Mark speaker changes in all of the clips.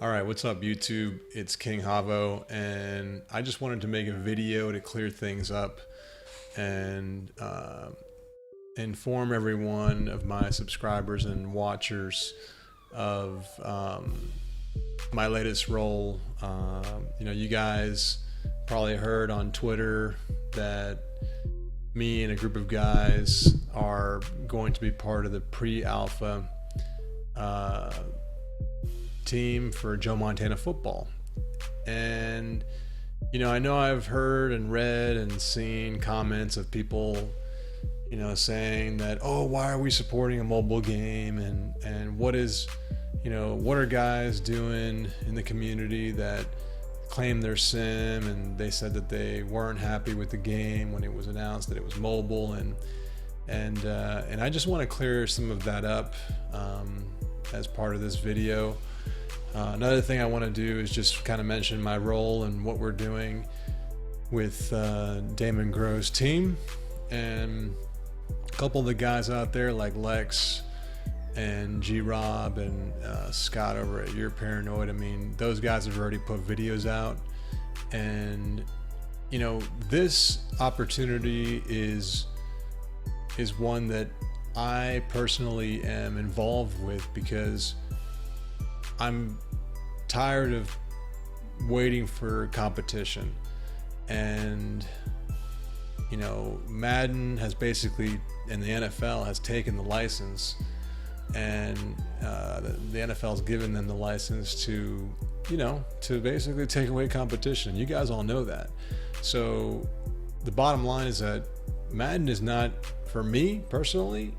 Speaker 1: All right, what's up, YouTube? It's King Havo, and I just wanted to make a video to clear things up and inform everyone of my subscribers and watchers of my latest role. You guys probably heard on Twitter that me and a group of guys are going to be part of the pre-alpha team for Joe Montana football. And I know I've heard and read and seen comments of people saying that, oh, why are we supporting a mobile game, and what are guys doing in the community that claim their sim, and they said that they weren't happy with the game when it was announced that it was mobile, and I just want to clear some of that up as part of this video. Another thing I want to do is just kind of mention my role and what we're doing with Damon Groh's team, and a couple of the guys out there like Lex and G-Rob and Scott over at You're Paranoid. I mean, those guys have already put videos out, and this opportunity is one that I personally am involved with because I'm tired of waiting for competition. And Madden has basically, and the NFL has taken the license, and the NFL's given them the license to basically take away competition. You guys all know that. So the bottom line is that Madden is not, for me personally,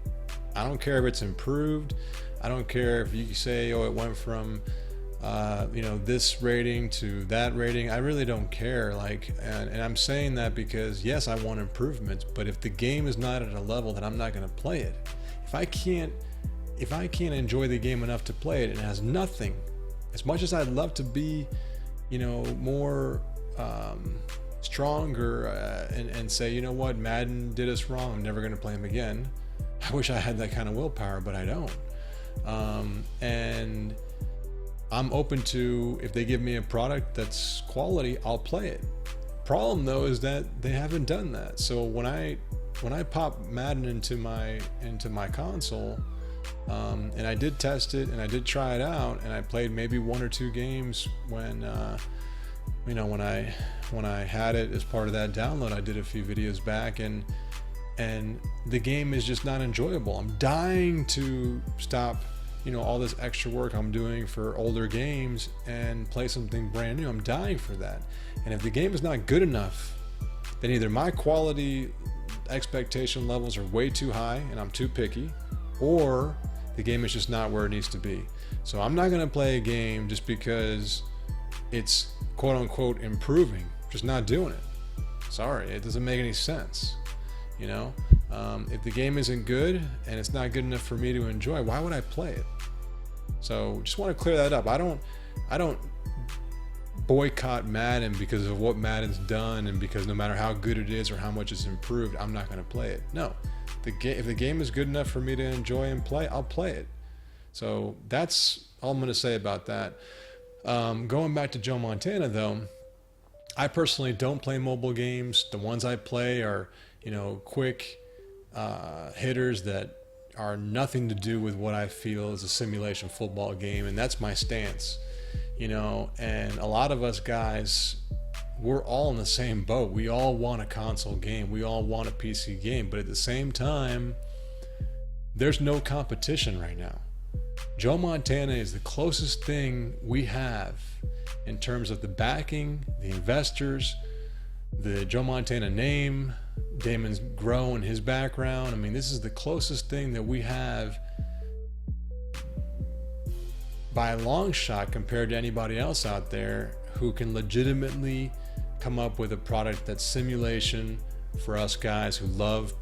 Speaker 1: I don't care if it's improved. I don't care if you say, oh, it went from this rating to that rating. I really don't care. And I'm saying that because yes, I want improvements, but if the game is not at a level, then I'm not going to play it. If I can't enjoy the game enough to play it, and it has nothing, as much as I'd love to be, more stronger and say, you know what, Madden did us wrong, I'm never going to play him again. I wish I had that kind of willpower, but I don't. And I'm open to, if they give me a product that's quality, I'll play it. Problem though is that they haven't done that. So when I pop Madden into my console, and I did test it and I did try it out, and I played maybe one or two games when I had it as part of that download. I did a few videos back, and the game is just not enjoyable. I'm dying to stop all this extra work I'm doing for older games and play something brand new. I'm dying for that. And if the game is not good enough, then either my quality expectation levels are way too high and I'm too picky, or the game is just not where it needs to be. So I'm not going to play a game just because it's quote unquote improving. Just not doing it. Sorry, it doesn't make any sense. If the game isn't good and it's not good enough for me to enjoy, why would I play it? So just want to clear that up. I don't boycott Madden because of what Madden's done, and because no matter how good it is or how much it's improved, I'm not going to play it. No, if the game is good enough for me to enjoy and play, I'll play it. So that's all I'm going to say about that. Going back to Joe Montana though, I personally don't play mobile games. The ones I play are quick hitters that are nothing to do with what I feel is a simulation football game, and that's my stance. And a lot of us guys, we're all in the same boat. We all want a console game, we all want a PC game, but at the same time, there's no competition right now. Joe Montana is the closest thing we have in terms of the backing, the investors, the Joe Montana name, Damon's Groh and his background. I mean, this is the closest thing that we have by a long shot compared to anybody else out there who can legitimately come up with a product that's simulation for us guys who love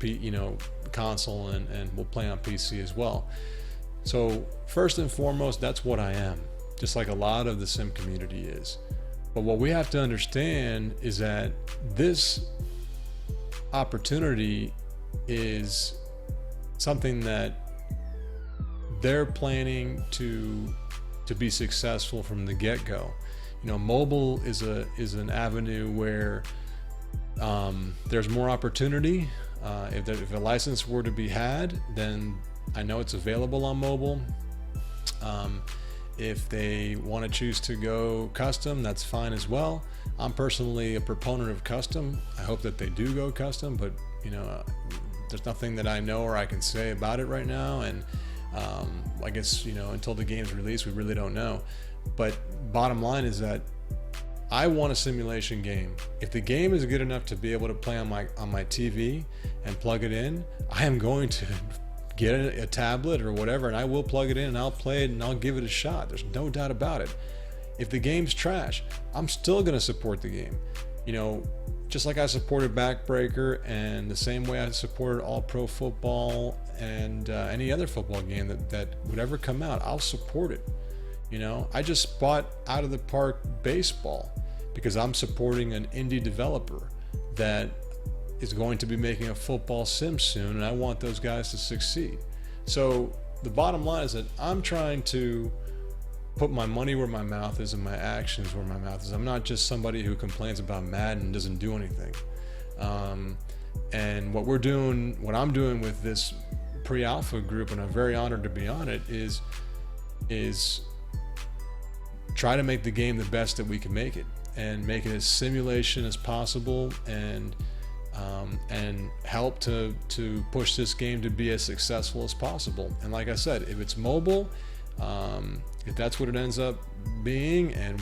Speaker 1: console and will play on PC as well. So first and foremost, that's what I am, just like a lot of the sim community is. But what we have to understand is that this opportunity is something that they're planning to to be successful from the get-go. Mobile is an avenue where there's more opportunity. If a license were to be had, then I know it's available on mobile. If they want to choose to go custom, that's fine as well. I'm personally a proponent of custom. I hope that they do go custom, but there's nothing that I know or I can say about it right now. And I guess until the game's released, we really don't know. But bottom line is that I want a simulation game. If the game is good enough to be able to play on my TV and plug it in, I am going to get a tablet or whatever, and I will plug it in and I'll play it and I'll give it a shot. There's no doubt about it. If the game's trash, I'm still going to support the game. Just like I supported Backbreaker, and the same way I supported All Pro Football and any other football game that would ever come out, I'll support it. I just bought Out of the Park Baseball because I'm supporting an indie developer that is going to be making a football sim soon, and I want those guys to succeed. So the bottom line is that I'm trying to put my money where my mouth is and my actions where my mouth is. I'm not just somebody who complains about Madden and doesn't do anything. And what I'm doing with this pre-alpha group, and I'm very honored to be on it, is try to make the game the best that we can make it, and make it as simulation as possible, and help to push this game to be as successful as possible. And like I said, if it's mobile, if that's what it ends up being, and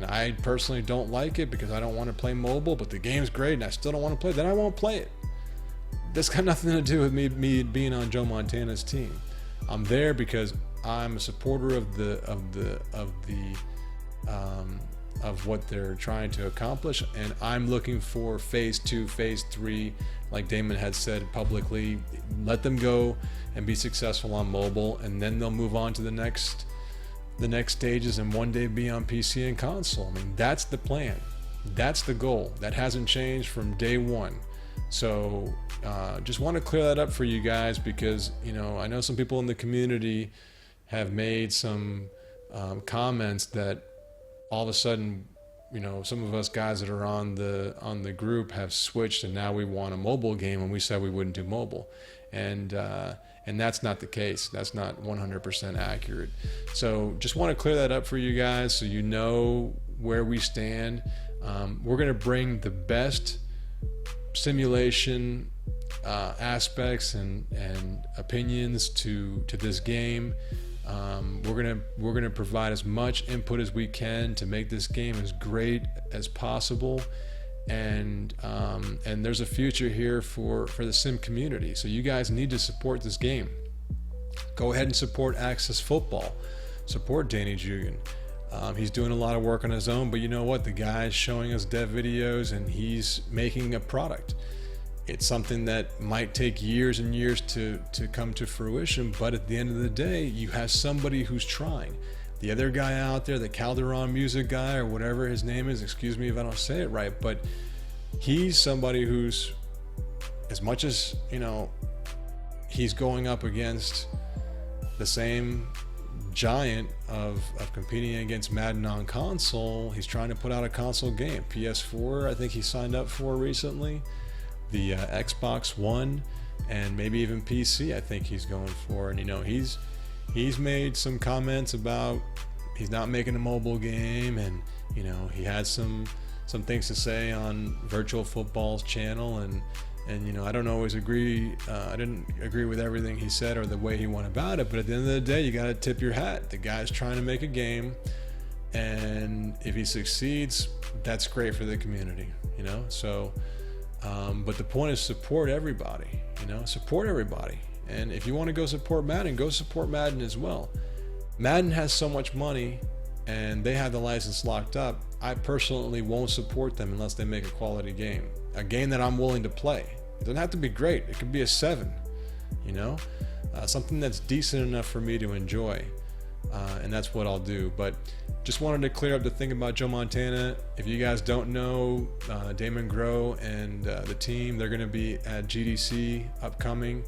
Speaker 1: I personally don't like it because I don't want to play mobile, but the game's great and I still don't want to play it, then I won't play it. That's got nothing to do with me being on Joe Montana's team. I'm there because I'm a supporter of what they're trying to accomplish, and I'm looking for phase 2, phase 3, like Damon had said publicly. Let them go and be successful on mobile, and then they'll move on to the next stages, and one day be on PC and console. I mean, that's the plan. That's the goal. That hasn't changed from day one. So just want to clear that up for you guys, because I know some people in the community have made some comments that all of a sudden, some of us guys that are on the group have switched, and now we want a mobile game, and we said we wouldn't do mobile, and that's not the case. That's not 100% accurate. So just want to clear that up for you guys, so you know where we stand. We're going to bring the best simulation aspects and opinions to this game. We're gonna provide as much input as we can to make this game as great as possible, and there's a future here for the sim community. So you guys need to support this game. Go ahead and support Access Football. Support Danny Jugan. He's doing a lot of work on his own, but you know what? The guy's showing us dev videos, and he's making a product. It's something that might take years and years to come to fruition, but at the end of the day, you have somebody who's trying. The other guy out there, the Calderon music guy, or whatever his name is, excuse me if I don't say it right, but he's somebody who's, as much as he's going up against the same giant of competing against Madden on console, he's trying to put out a console game. PS4, I think he signed up for recently. The Xbox One, and maybe even PC, I think he's going for. And he's made some comments about he's not making a mobile game, and he had some things to say on Virtual Football's channel, and I don't always agree. I didn't agree with everything he said or the way he went about it, but at the end of the day, you got to tip your hat. The guy's trying to make a game, and if he succeeds, that's great for the community. So. But the point is, support everybody. Support everybody. And if you want to go support Madden as well. Madden has so much money, and they have the license locked up. I personally won't support them unless they make a quality game, a game that I'm willing to play. It doesn't have to be great. It could be a 7. Something that's decent enough for me to enjoy. And that's what I'll do. But just wanted to clear up the thing about Joe Montana. If you guys don't know, Damon Groh and the team, they're going to be at GDC upcoming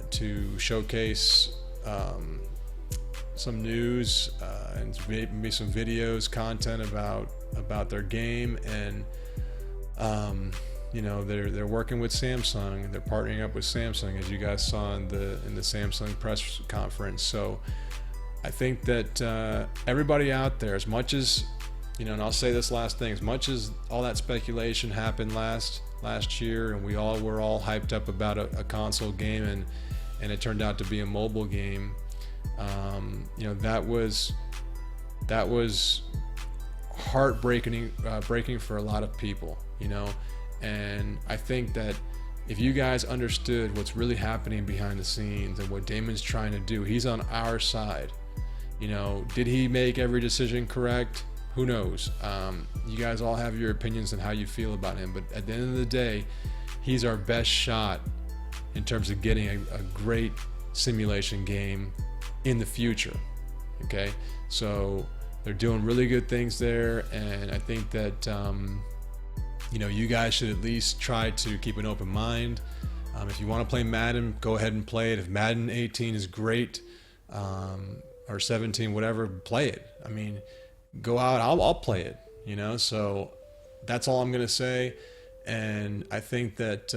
Speaker 1: to showcase some news and maybe some videos, content about their game. And you know, they're working with Samsung. They're partnering up with Samsung, as you guys saw in the Samsung press conference. So I think that everybody out there, as much as, you know, and I'll say this last thing, as much as all that speculation happened last year, and we all were all hyped up about a console game, and it turned out to be a mobile game, you know, that was heartbreaking, breaking for a lot of people, you know. And I think that if you guys understood what's really happening behind the scenes and what Damon's trying to do, he's on our side. You know, did he make every decision correct? Who knows? You guys all have your opinions on how you feel about him, but at the end of the day, he's our best shot in terms of getting a great simulation game in the future. Okay, so they're doing really good things there, and I think that you know, you guys should at least try to keep an open mind. If you want to play Madden, go ahead and play it. If Madden 18 is great, or 17, whatever, play it. I mean, go out, I'll play it, you know. So that's all I'm gonna say. And I think that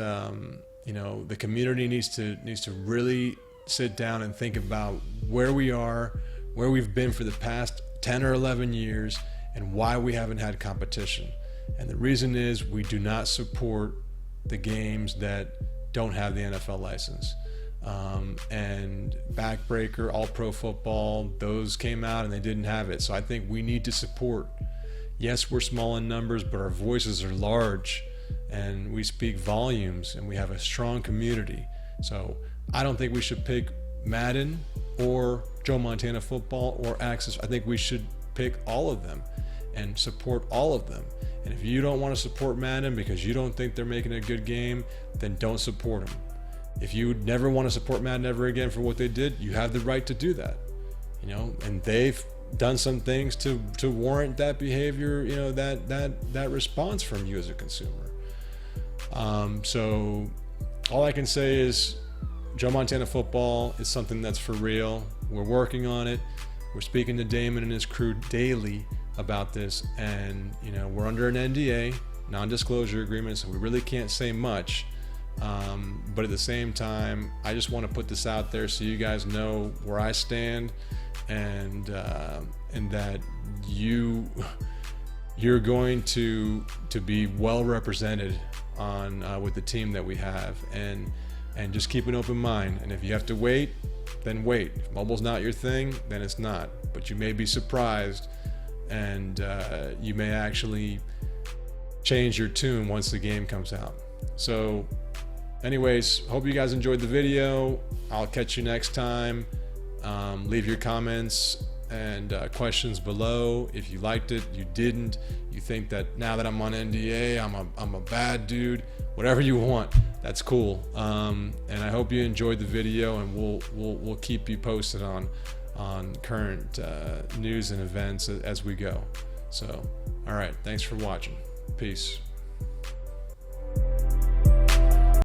Speaker 1: you know, the community needs to really sit down and think about where we are, where we've been for the past 10 or 11 years, and why we haven't had competition. And the reason is we do not support the games that don't have the NFL license. And Backbreaker, All Pro Football, those came out and they didn't have it. So I think we need to support. Yes, we're small in numbers, but our voices are large and we speak volumes and we have a strong community. So I don't think we should pick Madden or Joe Montana Football or Axis. I think we should pick all of them and support all of them. And if you don't want to support Madden because you don't think they're making a good game, then don't support them. If you never want to support Madden ever again for what they did, you have the right to do that, you know. And they've done some things to warrant that behavior, you know, that response from you as a consumer. So all I can say is Joe Montana Football is something that's for real. We're working on it. We're speaking to Damon and his crew daily about this, and you know, we're under an NDA, non-disclosure agreement, so we really can't say much. But at the same time, I just want to put this out there so you guys know where I stand, and that you're going to be well represented on with the team that we have, and just keep an open mind. And if you have to wait, then wait. If mobile's not your thing, then it's not. But you may be surprised, and you may actually change your tune once the game comes out. So anyways, hope you guys enjoyed the video. I'll catch you next time. Leave your comments and questions below. If you liked it, you didn't, you think that now that I'm on NDA, I'm a bad dude, whatever you want, that's cool. And I hope you enjoyed the video, and we'll keep you posted on current news and events as we go. So, all right, thanks for watching. Peace.